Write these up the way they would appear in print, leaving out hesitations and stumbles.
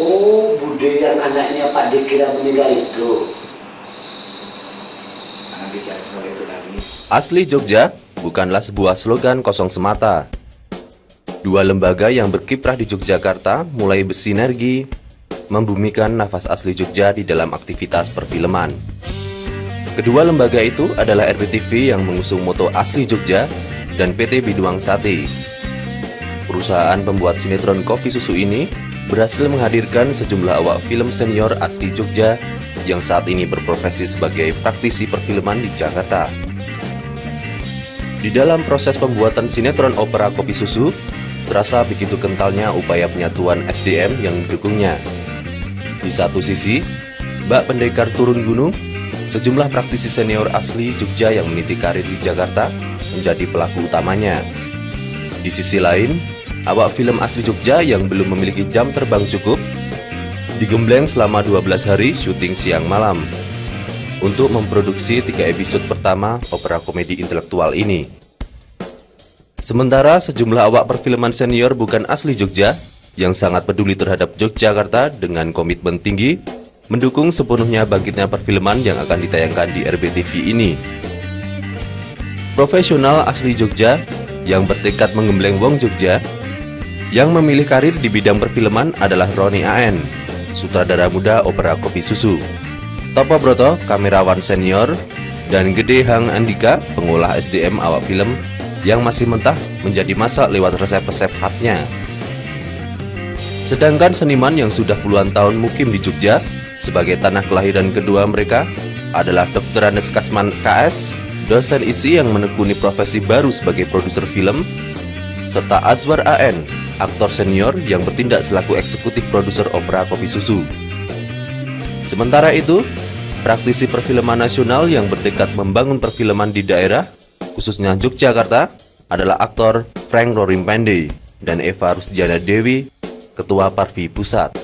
Oh, Bude yang anaknya Pak Dikira meninggal itu. Jangan bicara soal itu lagi. Asli Jogja bukanlah sebuah slogan kosong semata. Dua lembaga yang berkiprah di Yogyakarta mulai bersinergi membumikan nafas asli Jogja di dalam aktivitas perfilman. Kedua lembaga itu adalah RPTV yang mengusung moto Asli Jogja dan PT Biduang Sate. Perusahaan pembuat sinetron Kopi Susu ini berhasil menghadirkan sejumlah awak film senior asli Jogja yang saat ini berprofesi sebagai praktisi perfilman di Jakarta. Di dalam proses pembuatan sinetron opera Kopi Susu, terasa begitu kentalnya upaya penyatuan SDM yang mendukungnya. Di satu sisi, Mbak Pendekar turun gunung, sejumlah praktisi senior asli Jogja yang meniti karir di Jakarta menjadi pelaku utamanya. Di sisi lain, awak film asli Jogja yang belum memiliki jam terbang cukup digembleng selama 12 hari syuting siang malam untuk memproduksi 3 episode pertama opera komedi intelektual ini. Sementara sejumlah awak perfilman senior bukan asli Jogja yang sangat peduli terhadap Yogyakarta dengan komitmen tinggi mendukung sepenuhnya bangkitnya perfilman yang akan ditayangkan di RBTV ini. Profesional asli Jogja yang bertekad menggembleng wong Jogja yang memilih karir di bidang perfilman adalah Roni AN, sutradara muda opera Kopi Susu, Topo Broto, kamerawan senior, dan Gede Hang Andika, pengolah SDM awak film yang masih mentah menjadi masak lewat resep-resep khasnya. Sedangkan seniman yang sudah puluhan tahun mukim di Jogja sebagai tanah kelahiran kedua mereka adalah Dr. Andes Kasman KS, dosen ISI yang menekuni profesi baru sebagai produser film, serta Azwar AN, aktor senior yang bertindak selaku eksekutif produser opera Kopi Susu. Sementara itu, praktisi perfilman nasional yang bertekad membangun perfilman di daerah, khususnya Yogyakarta, adalah aktor Frank Rorimpande dan Eva Rusdiana Dewi, Ketua Parvi Pusat.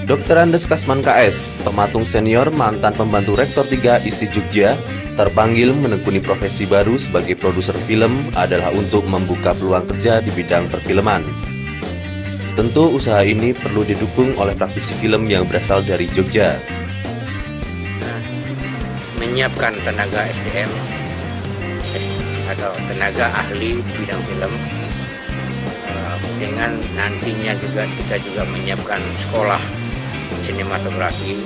Dr. Andes Kasman KS, pematung senior mantan pembantu Rektor 3 ISI Jogja, terpanggil menekuni profesi baru sebagai produser film adalah untuk membuka peluang kerja di bidang perfilman. Tentu usaha ini perlu didukung oleh praktisi film yang berasal dari Jogja. Menyiapkan tenaga SDM atau tenaga ahli bidang film, dengan nantinya juga kita juga menyiapkan sekolah sinematografi.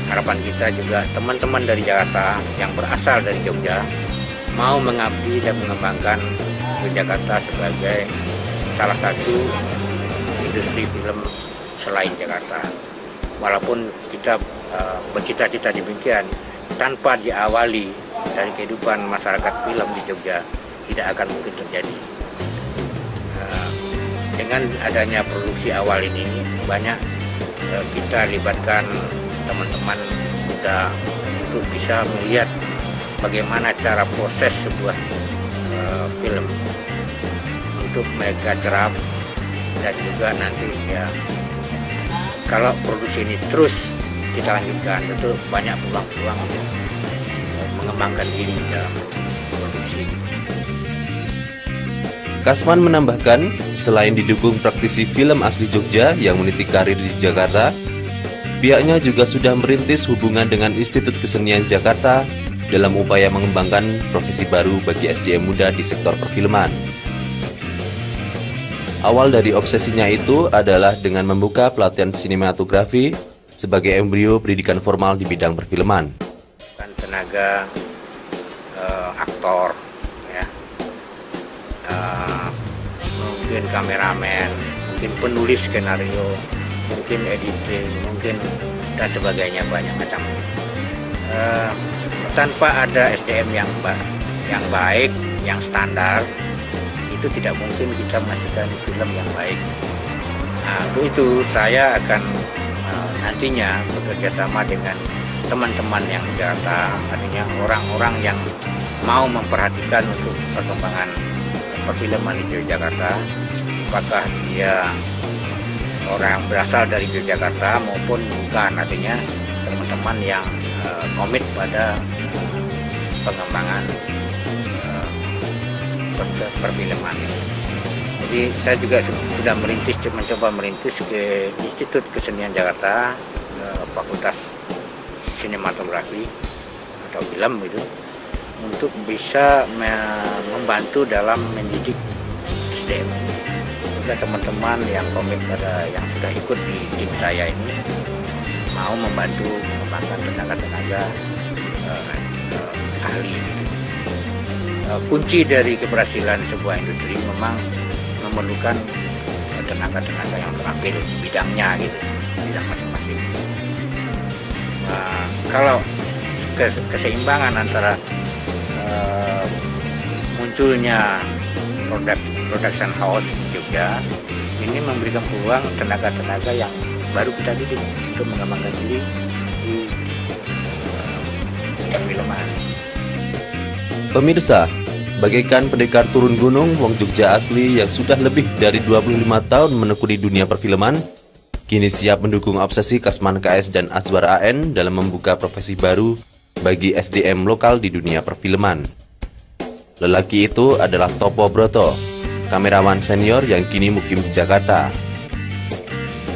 Harapan kita juga teman-teman dari Jakarta yang berasal dari Jogja mau mengabdi dan mengembangkan Yogyakarta sebagai salah satu industri film selain Jakarta. Walaupun kita bercita-cita demikian, tanpa diawali dari kehidupan masyarakat film di Jogja tidak akan mungkin terjadi. Dengan adanya produksi awal ini, banyak kita libatkan teman-teman muda untuk bisa melihat bagaimana cara proses sebuah film untuk mereka cerap, dan juga nanti ya kalau produksi ini terus kita lanjutkan, tentu banyak peluang-peluang untuk mengembangkan diri dalam produksi. Kasman menambahkan, selain didukung praktisi film asli Jogja yang meniti karir di Jakarta, pihaknya juga sudah merintis hubungan dengan Institut Kesenian Jakarta dalam upaya mengembangkan profesi baru bagi SDM muda di sektor perfilman. Awal dari obsesinya itu adalah dengan membuka pelatihan sinematografi sebagai embrio pendidikan formal di bidang perfilman. Tenaga aktor, ya, mungkin kameramen, mungkin penulis skenario, mungkin editing, mungkin dan sebagainya, banyak macam. Tanpa ada SDM yang baik, yang standar, itu tidak mungkin kita menghasilkan film yang baik. Nah, untuk itu saya akan nantinya bekerja sama dengan teman-teman yang di Jakarta, artinya orang-orang yang mau memperhatikan untuk perkembangan perfilman di Yogyakarta, apakah dia orang yang berasal dari Yogyakarta maupun bukan, artinya teman-teman yang komit pada pengembangan perfilman. Jadi saya juga sudah mencoba merintis ke Institut Kesenian Jakarta, Fakultas Sinematografi atau Film itu, untuk bisa membantu dalam mendidik SDM. Juga teman-teman yang komit yang sudah ikut di tim saya ini mau membantu mengembangkan tenaga-tenaga ahli. Kunci dari keberhasilan sebuah industri memang memerlukan tenaga-tenaga yang terampil di bidangnya gitu, bidang masing-masing. Kalau keseimbangan antara munculnya production house di Jogja ini memberikan peluang tenaga-tenaga yang baru kita didik untuk mengembangkan diri di perfilman. Pemirsa, bagaikan pendekar turun gunung, Wong Jogja asli yang sudah lebih dari 25 tahun menekuni dunia perfilman, kini siap mendukung obsesi Kasman KS dan Azwar AN dalam membuka profesi baru bagi SDM lokal di dunia perfilman. Lelaki itu adalah Topo Broto, kamerawan senior yang kini mukim di Jakarta.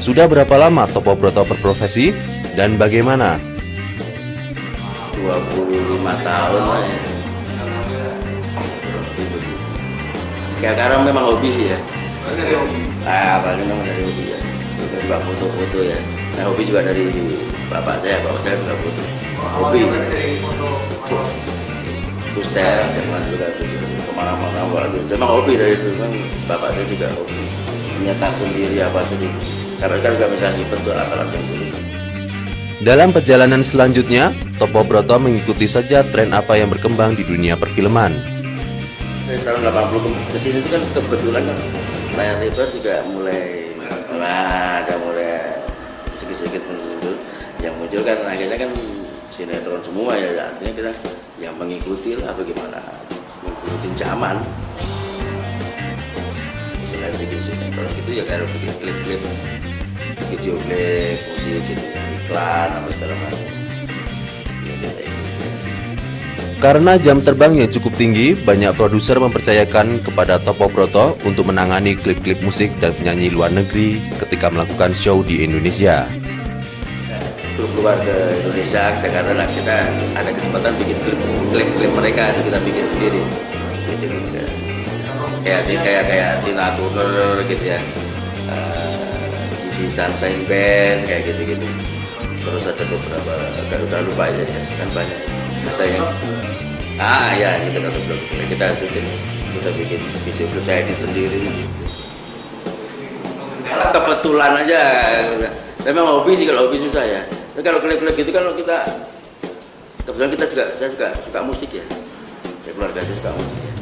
Sudah berapa lama Topo Broto berprofesi dan bagaimana? 25 tahun lah ya. Ya karena memang hobi sih ya. Paling memang dari hobi ya. Juga suka foto-foto ya. Nah hobi juga dari bapak saya juga foto. Hobi. Pusat, memang juga kemana-mana waktu. Memang hobi dari itu, memang bapak saya juga hobi. Menyetak sendiri apa sendiri. Karena kan juga bisa simpen tuh alat-alat yang dulu. Dalam perjalanan selanjutnya, Topo Broto mengikuti saja tren apa yang berkembang di dunia perfilman. Dari tahun 80 ke sini itu kan kebetulan kan layar lebar juga mulai sedikit-sedikit muncul. Yang muncul kan akhirnya kan sinetron semua ya, artinya kita yang mengikuti lah bagaimana mengikuti zaman. Selain bikin sinetron gitu ya kayak bikin klip-klip, video klip, musik gitu, iklan apa segala macam. Karena jam terbang yang cukup tinggi, banyak produser mempercayakan kepada Topo Broto untuk menangani klip-klip musik dan penyanyi luar negeri ketika melakukan show di Indonesia. Keluar ke Indonesia, Jakarta, kita ada kesempatan bikin klip-klip mereka itu kita bikin sendiri. Kayak Tina Turner gitu ya, Isi Sunshine Band kayak gitu-gitu. Terus ada beberapa, udah lupa aja ya, kan banyak. Saya ya kita syuting, kita bikin video klip, saya edit sendiri. Kalau kebetulan aja, memang hobi sih, kalau hobi susah ya. Tapi kalau klip-klip gitu kalau kita kebetulan saya juga suka musik ya, keluarga saya suka musik ya.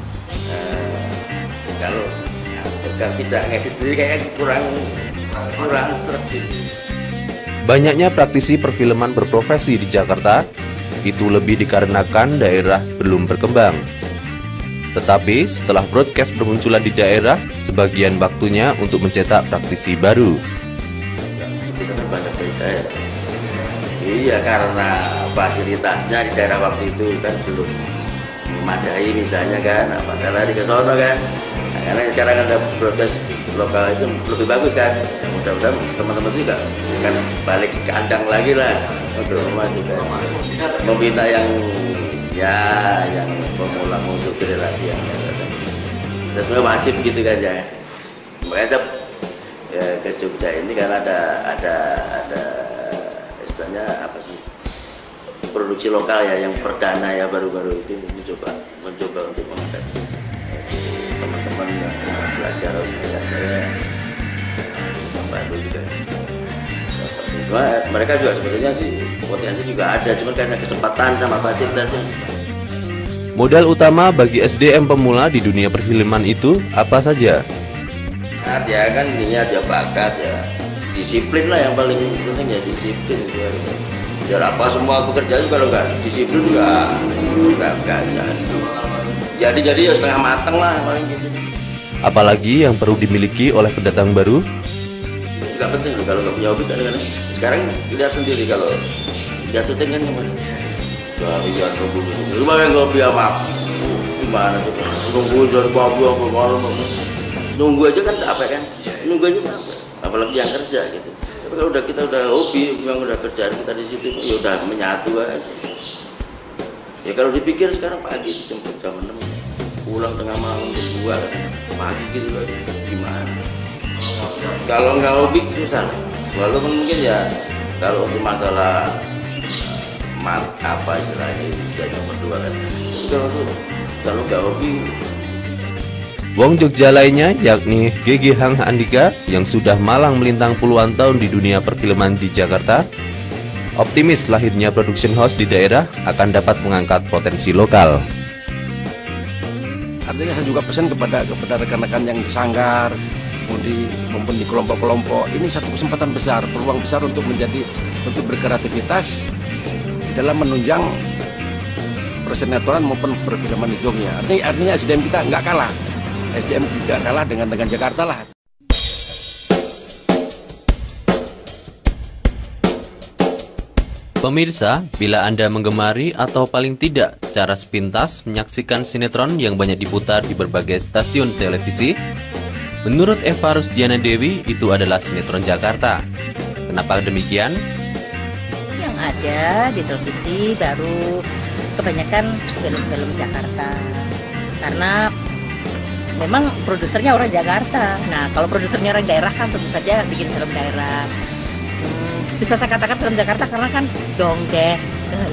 Kalau tidak ngedit sendiri kayak kurang seret gitu. Banyaknya praktisi perfilman berprofesi di Jakarta itu lebih dikarenakan daerah belum berkembang. Tetapi setelah broadcast bermunculan di daerah, sebagian waktunya untuk mencetak praktisi baru. Kita kan banyak dari daerah. Iya, karena fasilitasnya di daerah waktu itu kan belum memadai misalnya kan, maka lari ke sono kan. Nah, karena sekarang ada broadcast lokal itu lebih bagus kan. Ya, mudah-mudahan teman-teman juga kan balik ke kandang lagi lah. Untuk juga meminta yang pemula untuk generasi yang dan sebenarnya wajib gitu kan ya. Makanya saya ke Jogja ini karena ada istilahnya apa sih, produksi lokal ya yang perdana ya, baru-baru itu mencoba untuk mengangkat teman-teman belajar saya bantu juga. Cuma mereka juga sebetulnya sih potensi juga ada, cuma karena kesempatan sama fasilitasnya. Modal utama bagi SDM pemula di dunia perfilman itu apa saja? Nah, dia kan niat ya, bakat ya, disiplin lah yang paling penting ya, disiplin. Biar apa semua pekerjaan kalau nggak disiplin nggak jadi ya setengah mateng lah paling gitu. Apalagi yang perlu dimiliki oleh pendatang baru? Juga penting loh, kalau nggak punya hobi kadang-kadang. Sekarang lihat sendiri kalau lihat syuting kan kemarin. Harian rumah yang hobi apa? gimana tuh? Nunggu dari pagi sampai malam, nunggu aja kan capek kan? Nunggu aja capek, apalagi yang kerja gitu. Tapi kalau kita udah hobi, yang udah kerjaan kita di situ, ya udah menyatu aja. Ya kalau dipikir sekarang pagi dijemput jam 6, pulang tengah malam jam 2 kan, pagi gitu loh, gimana? Kalau nggak hobi susah. Walaupun mungkin ya kalau untuk masalah apa istilahnya bisa nomor 2 kan. Kalau nggak hobi. Wong Jogja lainnya yakni Gigi Hang Andika yang sudah malang melintang puluhan tahun di dunia perfilman di Jakarta, optimis lahirnya production house di daerah akan dapat mengangkat potensi lokal. Artinya saya juga pesan kepada rekan-rekan yang di sanggar maupun di kelompok-kelompok, ini satu kesempatan besar, peluang besar untuk berkreativitas dalam menunjang persinetron maupun perfilman di Jogja. Artinya SDM kita nggak kalah. SDM tidak kalah dengan Jakarta lah. Pemirsa, bila Anda menggemari atau paling tidak secara sepintas menyaksikan sinetron yang banyak diputar di berbagai stasiun televisi, menurut Eva Rusdiana Dewi itu adalah sinetron Jakarta. Kenapa demikian? Yang ada di televisi baru kebanyakan film-film Jakarta. Karena memang produsernya orang Jakarta. Nah, kalau produsernya orang daerah kan tentu saja bikin film daerah. Bisa saya katakan film Jakarta karena kan dongeng,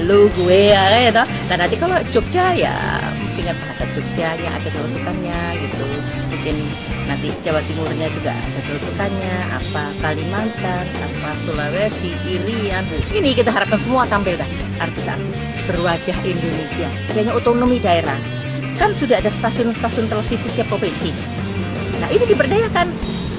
lu gue ya gitu. Dan nanti kalau Jogja ya dengan bahasa Jogja yang ada celutukannya gitu. Mungkin nanti Jawa Timurnya juga ada celutukannya, apa Kalimantan, apa Sulawesi, Irian. Ini kita harapkan semua tampil dah artis-artis berwajah Indonesia. Adanya otonomi daerah. Kan sudah ada stasiun-stasiun televisi setiap provinsi. Nah, ini diberdayakan.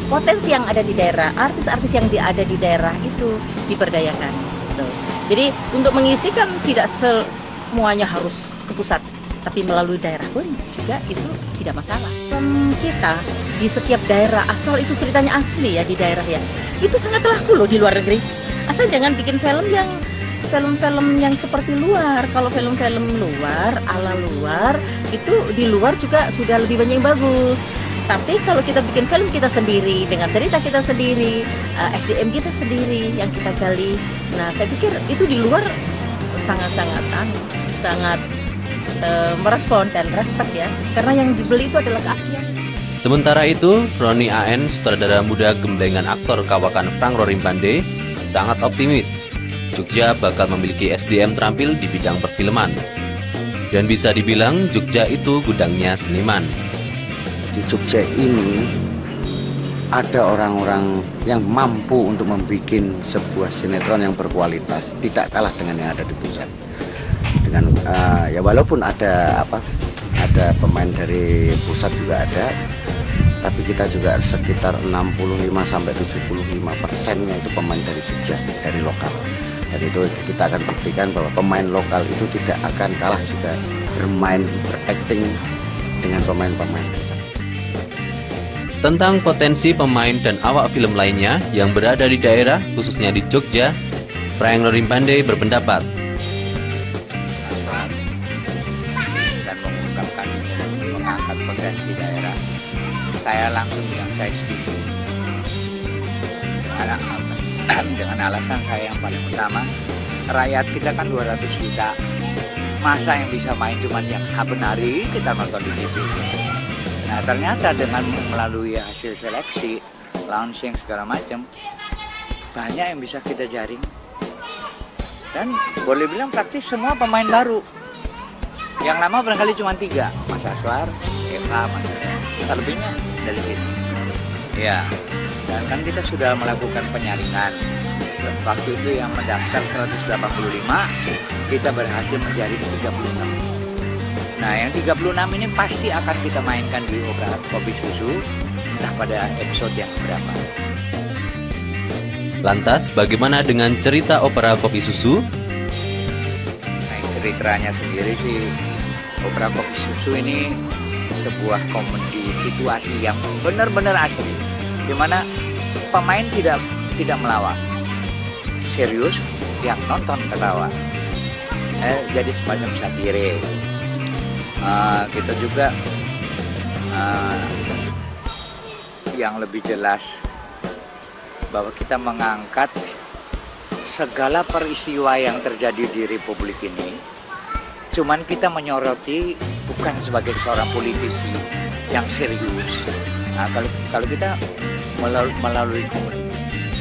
Potensi yang ada di daerah, artis-artis yang ada di daerah itu diberdayakan. Gitu. Jadi untuk mengisi kan tidak semuanya harus ke pusat, tapi melalui daerah pun juga itu tidak masalah. Kita di setiap daerah, asal itu ceritanya asli ya di daerah ya, itu sangat laku loh di luar negeri. Asal jangan bikin film yang seperti luar. Kalau film-film luar, ala luar, itu di luar juga sudah lebih banyak yang bagus. Tapi kalau kita bikin film kita sendiri, dengan cerita kita sendiri, SDM kita sendiri yang kita gali. Nah, saya pikir itu di luar sangat merespon dan respect ya. Karena yang dibeli itu adalah keaslian. Sementara itu, Roni AN, sutradara muda gemblengan aktor kawakan Frank Rorim Pandey, sangat optimis Jogja bakal memiliki SDM terampil di bidang perfilman. Dan bisa dibilang Jogja itu gudangnya seniman. Di Jogja ini ada orang-orang yang mampu untuk membuat sebuah sinetron yang berkualitas, tidak kalah dengan yang ada di pusat. Dengan ya walaupun ada pemain dari pusat juga ada, tapi kita juga sekitar 65-75%-nya itu pemain dari Jogja, dari lokal. Dari itu kita akan buktikan bahwa pemain lokal itu tidak akan kalah juga bermain, berakting dengan pemain-pemain pusat. Tentang potensi pemain dan awak film lainnya yang berada di daerah, khususnya di Jogja, Frank Rorim Pandey berpendapat. Dan mengangkat potensi daerah, saya langsung bilang saya setuju. Dengan alasan saya yang paling utama, rakyat kita kan 200 juta. Masa yang bisa main cuma yang saben hari kita nonton di TV. Nah, ternyata dengan melalui hasil seleksi, launching segala macam, banyak yang bisa kita jaring. Dan boleh bilang praktis semua pemain baru. Yang lama barangkali cuma 3, Mas Aswar, Eva, Mas selebihnya dari sini. Ya, dan kan kita sudah melakukan penyaringan. Waktu itu yang mendaftar 185, kita berhasil menjaring 36. Nah, yang 36 ini pasti akan kita mainkan di Opera Kopi Susu, entah pada episode yang berapa. Lantas, bagaimana dengan cerita Opera Kopi Susu? Nah, ceritanya sendiri sih, Opera Kopi Susu ini sebuah komedi situasi yang benar-benar asli, dimana pemain tidak melawak, serius, yang nonton ketawa. Jadi semacam satire. kita juga yang lebih jelas bahwa kita mengangkat segala peristiwa yang terjadi di Republik ini. Cuman kita menyoroti bukan sebagai seorang politisi yang serius. Nah, kalau kita melalui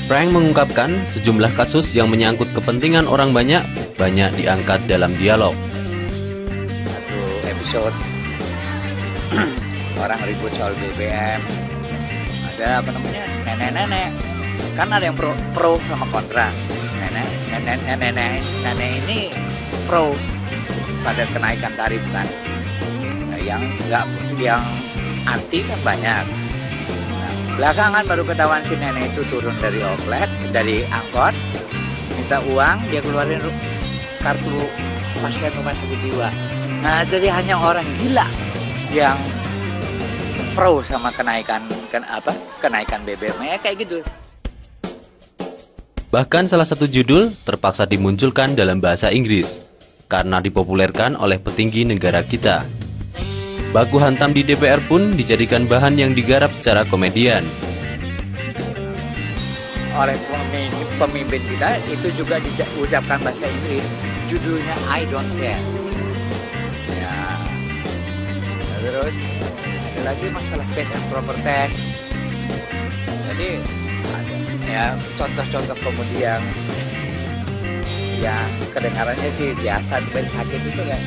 Frank mengungkapkan sejumlah kasus yang menyangkut kepentingan orang banyak diangkat dalam dialog. Satu episode orang ribut soal BBM, ada nenek-nenek, kan ada yang pro sama kontra. Nenek ini pro pada kenaikan tarif kan, yang anti kan banyak. Nah, belakangan baru ketahuan si nenek itu turun dari angkot, minta uang, dia keluarin kartu pasien rumah sakit jiwa. Nah, jadi hanya orang gila yang pro sama kenaikan BBM kayak gitu. Bahkan salah satu judul terpaksa dimunculkan dalam bahasa Inggris karena dipopulerkan oleh petinggi negara kita. Baku hantam di DPR pun dijadikan bahan yang digarap secara komedian. Oleh pemimpin kita itu juga diucapkan bahasa Inggris, judulnya I Don't Care. Ya, terus ada lagi masalah fit and proper test. Jadi ada ya contoh-contoh komedi yang kedengarannya sih biasa, tapi sakit itu kan.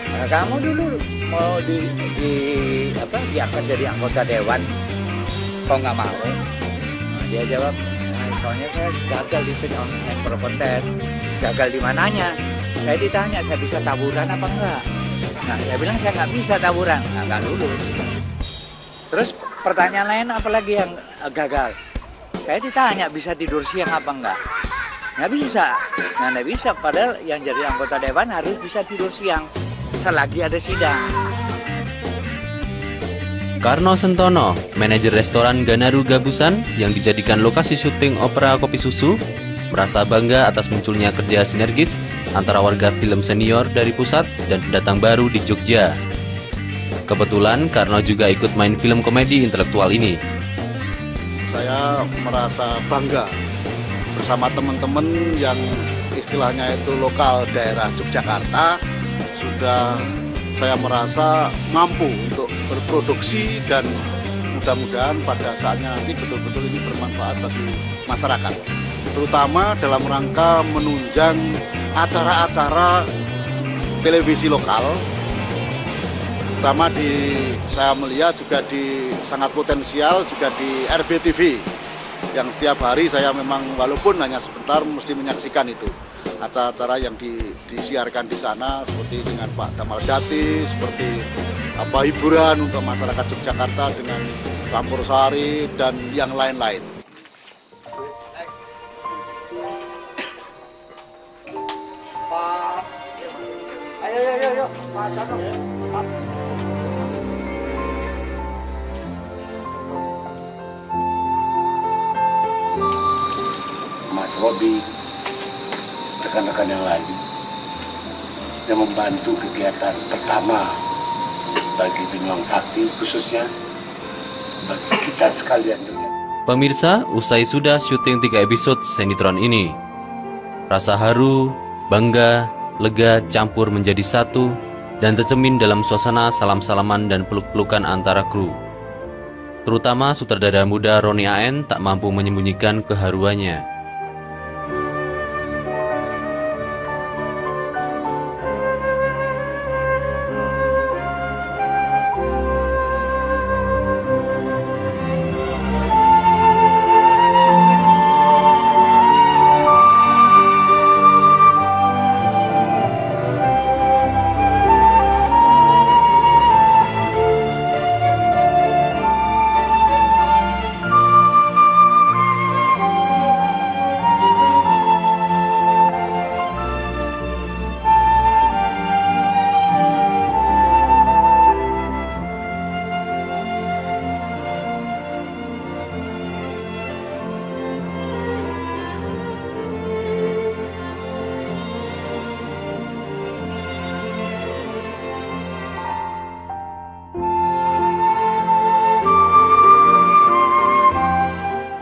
Nah, kamu dulu mau diangkat jadi anggota dewan, kok nggak mau? Nah, dia jawab, soalnya saya gagal di fit and proper test. Gagal di mananya? Saya ditanya, saya bisa taburan apa enggak? Nah, saya bilang saya nggak bisa taburan, nggak lulus. Terus pertanyaan lain apalagi yang gagal? Saya ditanya bisa tidur siang apa enggak? Nggak bisa. Nah, nggak bisa. Padahal yang jadi anggota dewan harus bisa tidur siang selagi ada sidang. Karno Sentono, manajer restoran Ganaru Gabusan yang dijadikan lokasi syuting opera Kopi Susu, merasa bangga atas munculnya kerja sinergis antara warga film senior dari pusat dan pendatang baru di Jogja. Kebetulan Karno juga ikut main film komedi intelektual ini. Saya merasa bangga bersama teman-teman yang istilahnya itu lokal daerah Yogyakarta. Sudah saya merasa mampu untuk berproduksi dan mudah-mudahan pada saatnya nanti betul-betul ini bermanfaat bagi masyarakat, terutama dalam rangka menunjang acara-acara televisi lokal, terutama saya melihat juga sangat potensial juga di RBTV yang setiap hari saya memang walaupun hanya sebentar mesti menyaksikan itu acara-acara yang disiarkan di sana, seperti dengan Pak Damal Jati, seperti hiburan untuk masyarakat Yogyakarta dengan Campur Sari dan yang lain-lain. Ayo. Mas Robi, rekan-rekan yang lain yang membantu kegiatan pertama bagi Bintang Sakti, khususnya bagi kita sekalian. Pemirsa, usai sudah syuting 3 episode sinetron ini, rasa haru, bangga, lega campur menjadi satu dan tercermin dalam suasana salam-salaman dan peluk-pelukan antara kru. Terutama sutradara muda Roni AN tak mampu menyembunyikan keharuannya.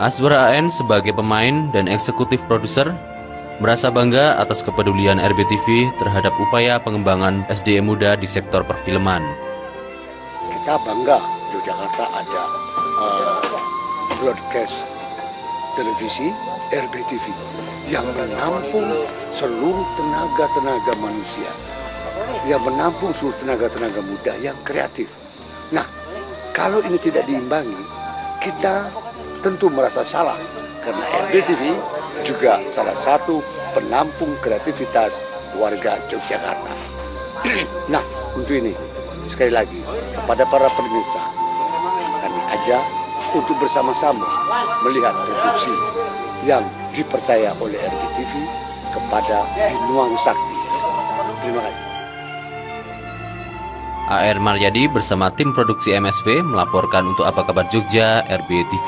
Aswar AN sebagai pemain dan eksekutif produser merasa bangga atas kepedulian RBTV terhadap upaya pengembangan SDM muda di sektor perfilman. Kita bangga Yogyakarta ada broadcast televisi RBTV yang menampung seluruh tenaga-tenaga manusia, yang menampung seluruh tenaga-tenaga muda yang kreatif. Nah, kalau ini tidak diimbangi, kita tentu merasa salah, karena RBTV juga salah satu penampung kreativitas warga Yogyakarta. Nah, untuk ini, sekali lagi, kepada para pemirsa, kami ajak untuk bersama-sama melihat produksi yang dipercaya oleh RBTV kepada Binuang Sakti. Terima kasih. AR Maryadi bersama tim produksi MSV melaporkan untuk Apa Kabar Jogja RBTV.